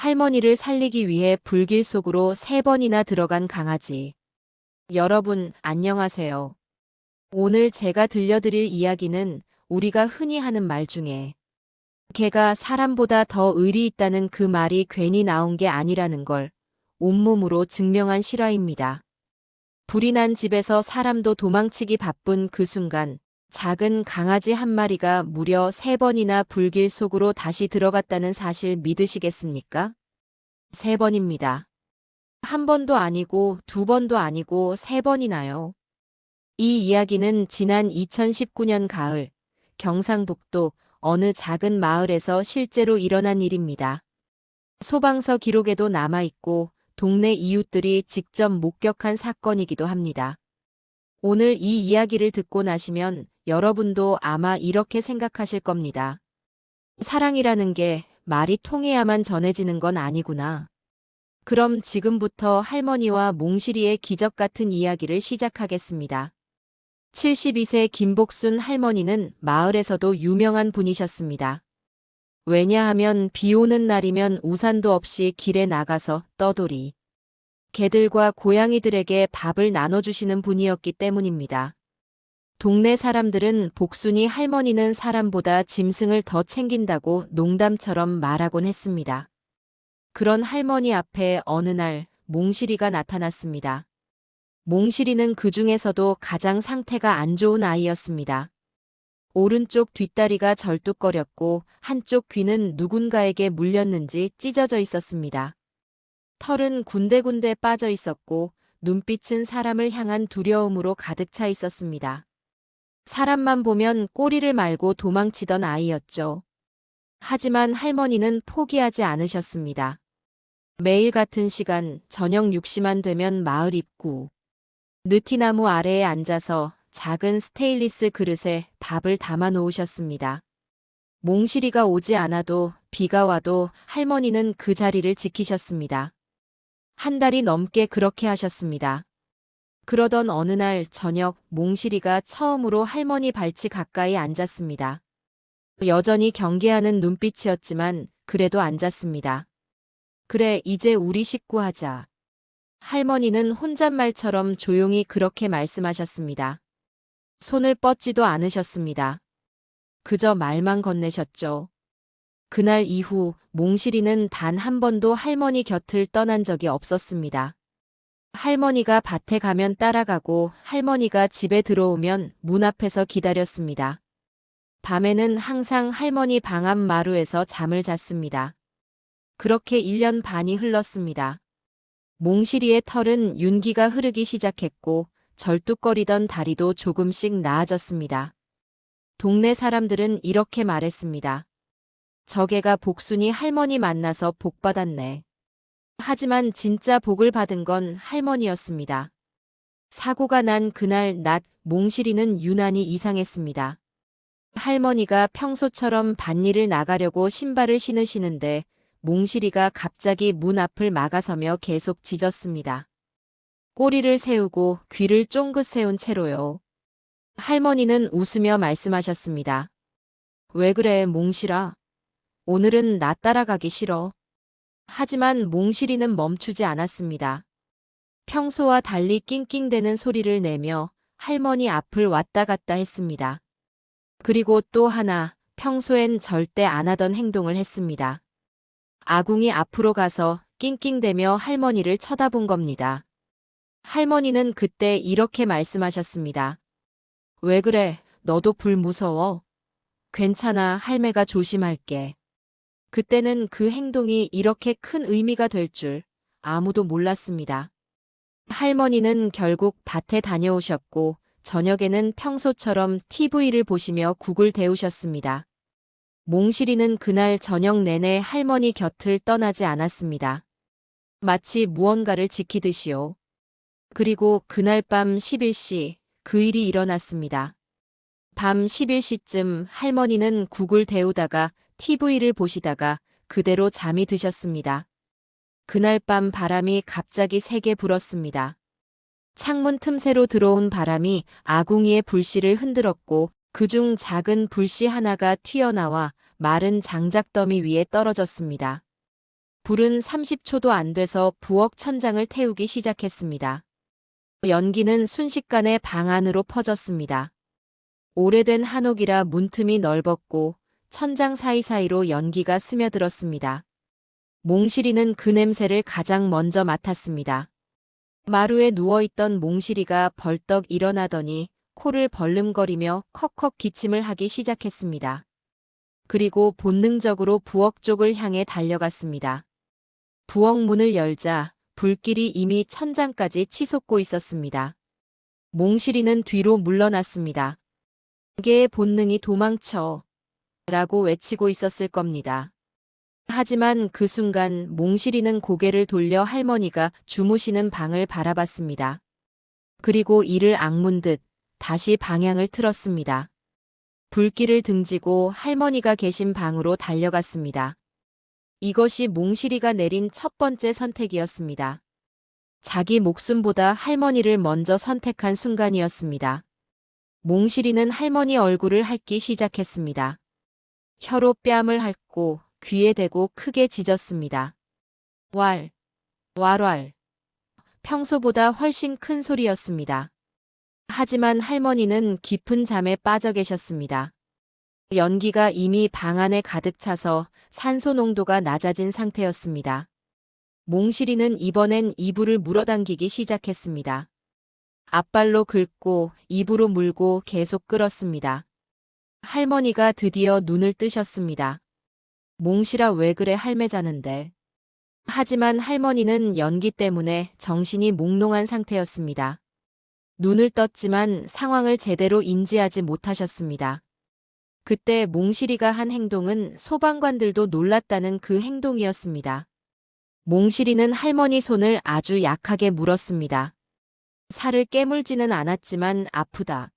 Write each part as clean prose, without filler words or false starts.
할머니를 살리기 위해 불길 속으로 3번이나 들어간 강아지. 여러분, 안녕하세요. 오늘 제가 들려드릴 이야기는 우리가 흔히 하는 말 중에 개가 사람보다 더 의리 있다는 그 말이 괜히 나온 게 아니라는 걸 온몸으로 증명한 실화입니다. 불이 난 집에서 사람도 도망치기 바쁜 그 순간 작은 강아지 한 마리가 무려 3번이나 불길 속으로 다시 들어갔다는 사실 믿으시겠습니까? 3번입니다. 한 번도 아니고 2번도 아니고 3번이나요. 이 이야기는 지난 2019년 가을 경상북도 어느 작은 마을에서 실제로 일어난 일입니다. 소방서 기록에도 남아있고 동네 이웃들이 직접 목격한 사건이기도 합니다. 오늘 이 이야기를 듣고 나시면 여러분도 아마 이렇게 생각하실 겁니다. 사랑이라는 게 말이 통해야만 전해지는 건 아니구나. 그럼 지금부터 할머니와 몽실이의 기적 같은 이야기를 시작하겠습니다. 72세 김복순 할머니는 마을에서도 유명한 분이셨습니다. 왜냐하면 비 오는 날이면 우산도 없이 길에 나가서 떠돌이 개들과 고양이들에게 밥을 나눠주시는 분이었기 때문입니다. 동네 사람들은 복순이 할머니는 사람보다 짐승을 더 챙긴다고 농담처럼 말하곤 했습니다. 그런 할머니 앞에 어느 날 몽실이가 나타났습니다. 몽실이는 그 중에서도 가장 상태가 안 좋은 아이였습니다. 오른쪽 뒷다리가 절뚝거렸고 한쪽 귀는 누군가에게 물렸는지 찢어져 있었습니다. 털은 군데군데 빠져 있었고 눈빛은 사람을 향한 두려움으로 가득 차 있었습니다. 사람만 보면 꼬리를 말고 도망치던 아이였죠. 하지만 할머니는 포기하지 않으셨습니다. 매일 같은 시간 저녁 6시만 되면 마을 입구 느티나무 아래에 앉아서 작은 스테인리스 그릇에 밥을 담아 놓으셨습니다. 몽실이가 오지 않아도 비가 와도 할머니는 그 자리를 지키셨습니다. 한 달이 넘게 그렇게 하셨습니다. 그러던 어느 날 저녁 몽실이가 처음으로 할머니 발치 가까이 앉았습니다. 여전히 경계하는 눈빛이었지만 그래도 앉았습니다. 그래, 이제 우리 식구 하자. 할머니는 혼잣말처럼 조용히 그렇게 말씀하셨습니다. 손을 뻗지도 않으셨습니다. 그저 말만 건네셨죠. 그날 이후 몽실이는 단 한 번도 할머니 곁을 떠난 적이 없었습니다. 할머니가 밭에 가면 따라가고 할머니가 집에 들어오면 문 앞에서 기다렸습니다. 밤에는 항상 할머니 방 앞 마루에서 잠을 잤습니다. 그렇게 1년 반이 흘렀습니다. 몽실이의 털은 윤기가 흐르기 시작했고 절뚝거리던 다리도 조금씩 나아졌습니다. 동네 사람들은 이렇게 말했습니다. 저 개가 복순이 할머니 만나서 복 받았네. 하지만 진짜 복을 받은 건 할머니였습니다. 사고가 난 그날 낮 몽실이는 유난히 이상했습니다. 할머니가 평소처럼 밭일을 나가려고 신발을 신으시는데 몽실이가 갑자기 문 앞을 막아서며 계속 짖었습니다. 꼬리를 세우고 귀를 쫑긋 세운 채로요. 할머니는 웃으며 말씀하셨습니다. 왜 그래, 몽실아? 오늘은 나 따라가기 싫어. 하지만 몽실이는 멈추지 않았습니다. 평소와 달리 낑낑대는 소리를 내며 할머니 앞을 왔다 갔다 했습니다. 그리고 또 하나, 평소엔 절대 안 하던 행동을 했습니다. 아궁이 앞으로 가서 낑낑대며 할머니를 쳐다본 겁니다. 할머니는 그때 이렇게 말씀하셨습니다. 왜 그래, 너도 불 무서워? 괜찮아, 할매가 조심할게. 그때는 그 행동이 이렇게 큰 의미가 될 줄 아무도 몰랐습니다. 할머니는 결국 밭에 다녀오셨고 저녁에는 평소처럼 TV를 보시며 국을 데우셨습니다. 몽실이는 그날 저녁 내내 할머니 곁을 떠나지 않았습니다. 마치 무언가를 지키듯이요. 그리고 그날 밤 11시 그 일이 일어났습니다. 밤 11시쯤 할머니는 국을 데우다가 TV를 보시다가 그대로 잠이 드셨습니다. 그날 밤 바람이 갑자기 세게 불었습니다. 창문 틈새로 들어온 바람이 아궁이의 불씨를 흔들었고 그중 작은 불씨 하나가 튀어나와 마른 장작더미 위에 떨어졌습니다. 불은 30초도 안 돼서 부엌 천장을 태우기 시작했습니다. 연기는 순식간에 방 안으로 퍼졌습니다. 오래된 한옥이라 문틈이 넓었고 천장 사이사이로 연기가 스며들었습니다. 몽실이는 그 냄새를 가장 먼저 맡았습니다. 마루에 누워있던 몽실이가 벌떡 일어나더니 코를 벌름거리며 컥컥 기침을 하기 시작했습니다. 그리고 본능적으로 부엌 쪽을 향해 달려갔습니다. 부엌 문을 열자 불길이 이미 천장까지 치솟고 있었습니다. 몽실이는 뒤로 물러났습니다. 개의 본능이 도망쳐 라고 외치고 있었을 겁니다. 하지만 그 순간 몽실이는 고개를 돌려 할머니가 주무시는 방을 바라봤습니다. 그리고 이를 악문 듯 다시 방향을 틀었습니다. 불길을 등지고 할머니가 계신 방으로 달려갔습니다. 이것이 몽실이가 내린 첫 번째 선택이었습니다. 자기 목숨보다 할머니를 먼저 선택한 순간이었습니다. 몽실이는 할머니 얼굴을 핥기 시작했습니다. 혀로 뺨을 핥고 귀에 대고 크게 짖었습니다. 왈, 왈왈. 평소보다 훨씬 큰 소리였습니다. 하지만 할머니는 깊은 잠에 빠져 계셨습니다. 연기가 이미 방 안에 가득 차서 산소 농도가 낮아진 상태였습니다. 몽실이는 이번엔 이불을 물어당기기 시작했습니다. 앞발로 긁고 입으로 물고 계속 끌었습니다. 할머니가 드디어 눈을 뜨셨습니다. 몽실아, 왜 그래, 할매 자는데. 하지만 할머니는 연기 때문에 정신이 몽롱한 상태였습니다. 눈을 떴지만 상황을 제대로 인지하지 못하셨습니다. 그때 몽실이가 한 행동은 소방관들도 놀랐다는 그 행동이었습니다. 몽실이는 할머니 손을 아주 약하게 물었습니다. 살을 깨물지는 않았지만 아프다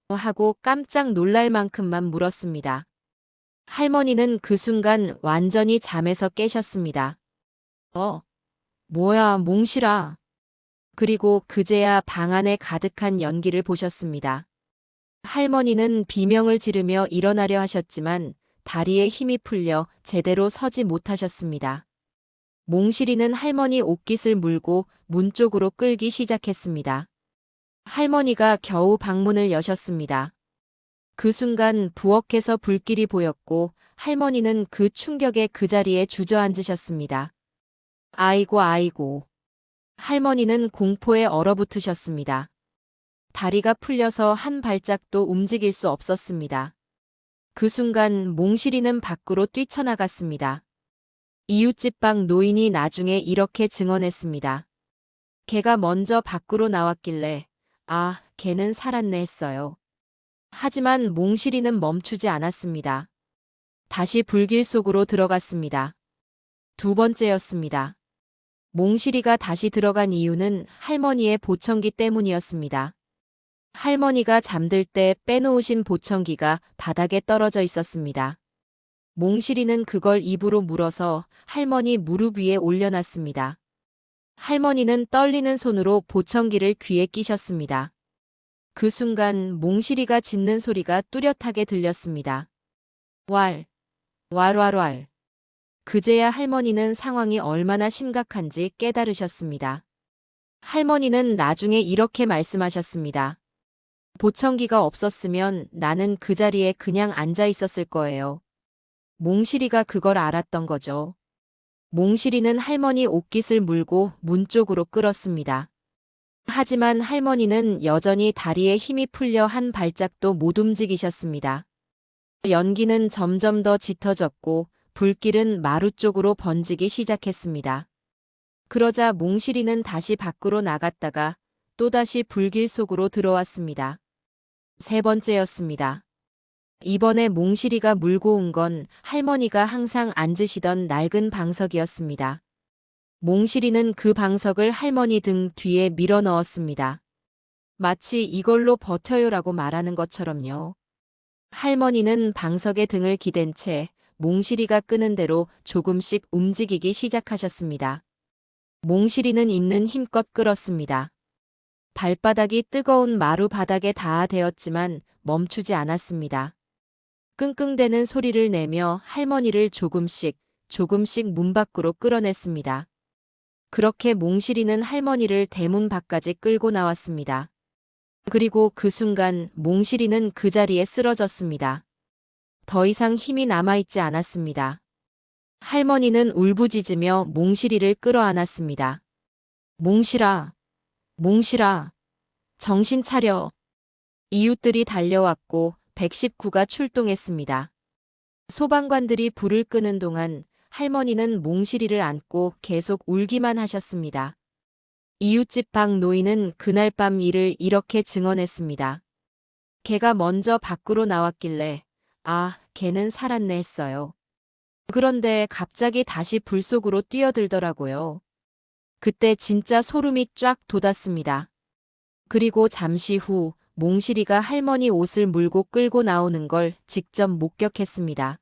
하고 깜짝 놀랄 만큼만 물었습니다. 할머니는 그 순간 완전히 잠에서 깨셨습니다. 뭐야, 몽실아. 그리고 그제야 방 안에 가득한 연기를 보셨습니다. 할머니는 비명을 지르며 일어나려 하셨지만 다리에 힘이 풀려 제대로 서지 못하셨습니다. 몽실이는 할머니 옷깃을 물고 문 쪽으로 끌기 시작했습니다. 할머니가 겨우 방문을 여셨습니다. 그 순간 부엌에서 불길이 보였고 할머니는 그 충격에 그 자리에 주저앉으셨습니다. 아이고 아이고. 할머니는 공포에 얼어붙으셨습니다. 다리가 풀려서 한 발짝도 움직일 수 없었습니다. 그 순간 몽실이는 밖으로 뛰쳐나갔습니다. 이웃집 방 노인이 나중에 이렇게 증언했습니다. 걔가 먼저 밖으로 나왔길래 아, 걔는 살았네 했어요. 하지만 몽실이는 멈추지 않았습니다. 다시 불길 속으로 들어갔습니다. 두 번째였습니다. 몽실이가 다시 들어간 이유는 할머니의 보청기 때문이었습니다. 할머니가 잠들 때 빼놓으신 보청기가 바닥에 떨어져 있었습니다. 몽실이는 그걸 입으로 물어서 할머니 무릎 위에 올려놨습니다. 할머니는 떨리는 손으로 보청기를 귀에 끼셨습니다. 그 순간 몽실이가 짖는 소리가 뚜렷하게 들렸습니다. 왈, 왈왈왈. 그제야 할머니는 상황이 얼마나 심각한지 깨달으셨습니다. 할머니는 나중에 이렇게 말씀하셨습니다. 보청기가 없었으면 나는 그 자리에 그냥 앉아 있었을 거예요. 몽실이가 그걸 알았던 거죠. 몽실이는 할머니 옷깃을 물고 문 쪽으로 끌었습니다. 하지만 할머니는 여전히 다리에 힘이 풀려 한 발짝도 못 움직이셨습니다. 연기는 점점 더 짙어졌고 불길은 마루 쪽으로 번지기 시작했습니다. 그러자 몽실이는 다시 밖으로 나갔다가 또다시 불길 속으로 들어왔습니다. 세 번째였습니다. 이번에 몽실이가 물고 온 건 할머니가 항상 앉으시던 낡은 방석이었습니다. 몽실이는 그 방석을 할머니 등 뒤에 밀어 넣었습니다. 마치 이걸로 버텨요라고 말하는 것처럼요. 할머니는 방석에 등을 기댄 채 몽실이가 끄는 대로 조금씩 움직이기 시작하셨습니다. 몽실이는 있는 힘껏 끌었습니다. 발바닥이 뜨거운 마루 바닥에 닿아대었지만 멈추지 않았습니다. 끙끙대는 소리를 내며 할머니를 조금씩 조금씩 문 밖으로 끌어냈습니다. 그렇게 몽실이는 할머니를 대문 밖까지 끌고 나왔습니다. 그리고 그 순간 몽실이는 그 자리에 쓰러졌습니다. 더 이상 힘이 남아있지 않았습니다. 할머니는 울부짖으며 몽실이를 끌어안았습니다. 몽실아, 몽실아, 정신 차려. 이웃들이 달려왔고 119가 출동했습니다. 소방관들이 불을 끄는 동안 할머니는 몽실이를 안고 계속 울기만 하셨습니다. 이웃집 박 노인은 그날 밤 일을 이렇게 증언했습니다. 걔가 먼저 밖으로 나왔길래 아, 걔는 살았네 했어요. 그런데 갑자기 다시 불 속으로 뛰어들더라고요. 그때 진짜 소름이 쫙 돋았습니다. 그리고 잠시 후 몽실이가 할머니 옷을 물고 끌고 나오는 걸 직접 목격했습니다.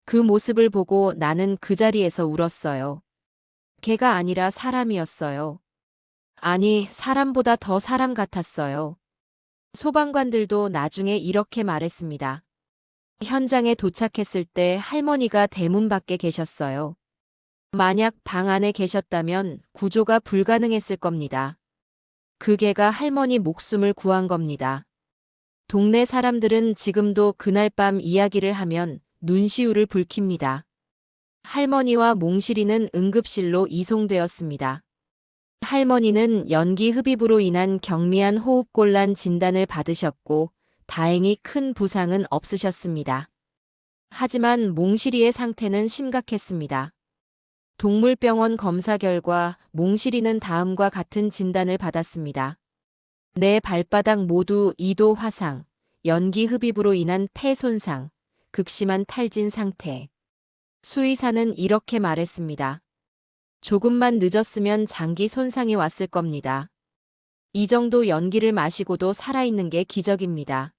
그 모습을 보고 나는 그 자리에서 울었어요. 걔가 아니라 사람이었어요. 아니, 사람보다 더 사람 같았어요. 소방관들도 나중에 이렇게 말했습니다. 현장에 도착했을 때 할머니가 대문 밖에 계셨어요. 만약 방 안에 계셨다면 구조가 불가능했을 겁니다. 그 개가 할머니 목숨을 구한 겁니다. 동네 사람들은 지금도 그날 밤 이야기를 하면 눈시울을 붉힙니다. 할머니와 몽실이는 응급실로 이송되었습니다. 할머니는 연기 흡입으로 인한 경미한 호흡곤란 진단을 받으셨고 다행히 큰 부상은 없으셨습니다. 하지만 몽실이의 상태는 심각했습니다. 동물병원 검사 결과 몽실이는 다음과 같은 진단을 받았습니다. 내 발바닥 모두 2도 화상, 연기 흡입으로 인한 폐 손상, 극심한 탈진 상태. 수의사는 이렇게 말했습니다. 조금만 늦었으면 장기 손상이 왔을 겁니다. 이 정도 연기를 마시고도 살아있는 게 기적입니다.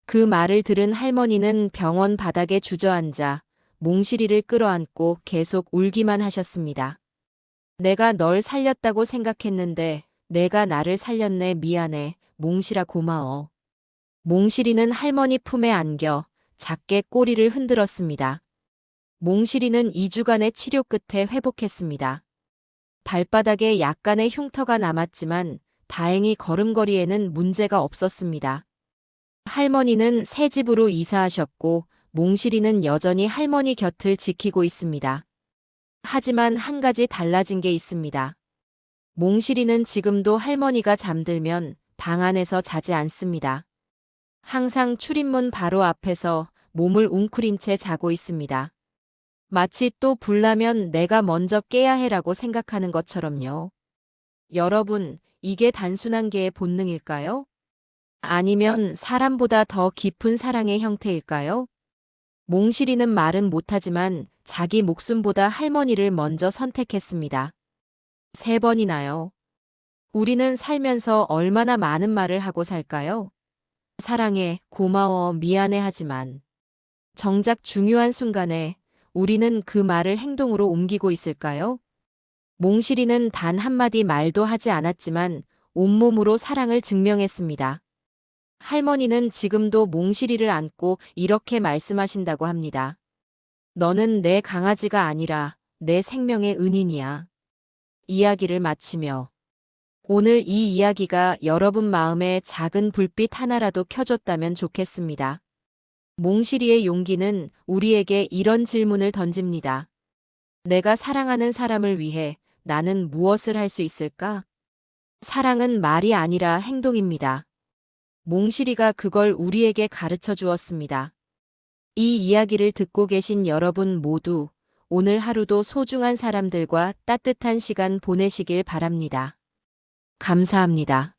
그 말을 들은 할머니는 병원 바닥에 주저앉아 몽실이를 끌어안고 계속 울기만 하셨습니다. 내가 널 살렸다고 생각했는데 내가 나를 살렸네 미안해 몽실아 고마워. 몽실이는 할머니 품에 안겨 작게 꼬리를 흔들었습니다. 몽실이는 2주간의 치료 끝에 회복했습니다. 발바닥에 약간의 흉터가 남았지만 다행히 걸음걸이에는 문제가 없었습니다. 할머니는 새 집으로 이사하셨고 몽실이는 여전히 할머니 곁을 지키고 있습니다. 하지만 한 가지 달라진 게 있습니다. 몽실이는 지금도 할머니가 잠들면 방 안에서 자지 않습니다. 항상 출입문 바로 앞에서 몸을 웅크린 채 자고 있습니다. 마치 또 불나면 내가 먼저 깨야 해라고 생각하는 것처럼요. 여러분, 이게 단순한 개의 본능일까요? 아니면 사람보다 더 깊은 사랑의 형태일까요? 몽실이는 말은 못하지만 자기 목숨보다 할머니를 먼저 선택했습니다. 3번이나요. 우리는 살면서 얼마나 많은 말을 하고 살까요? 사랑해, 고마워, 미안해 하지만 정작 중요한 순간에 우리는 그 말을 행동으로 옮기고 있을까요? 몽실이는 단 한마디 말도 하지 않았지만 온몸으로 사랑을 증명했습니다. 할머니는 지금도 몽실이를 안고 이렇게 말씀하신다고 합니다. 너는 내 강아지가 아니라 내 생명의 은인이야. 이야기를 마치며 오늘 이 이야기가 여러분 마음에 작은 불빛 하나라도 켜줬다면 좋겠습니다. 몽실이의 용기는 우리에게 이런 질문을 던집니다. 내가 사랑하는 사람을 위해 나는 무엇을 할 수 있을까? 사랑은 말이 아니라 행동입니다. 몽실이가 그걸 우리에게 가르쳐 주었습니다. 이 이야기를 듣고 계신 여러분 모두 오늘 하루도 소중한 사람들과 따뜻한 시간 보내시길 바랍니다. 감사합니다.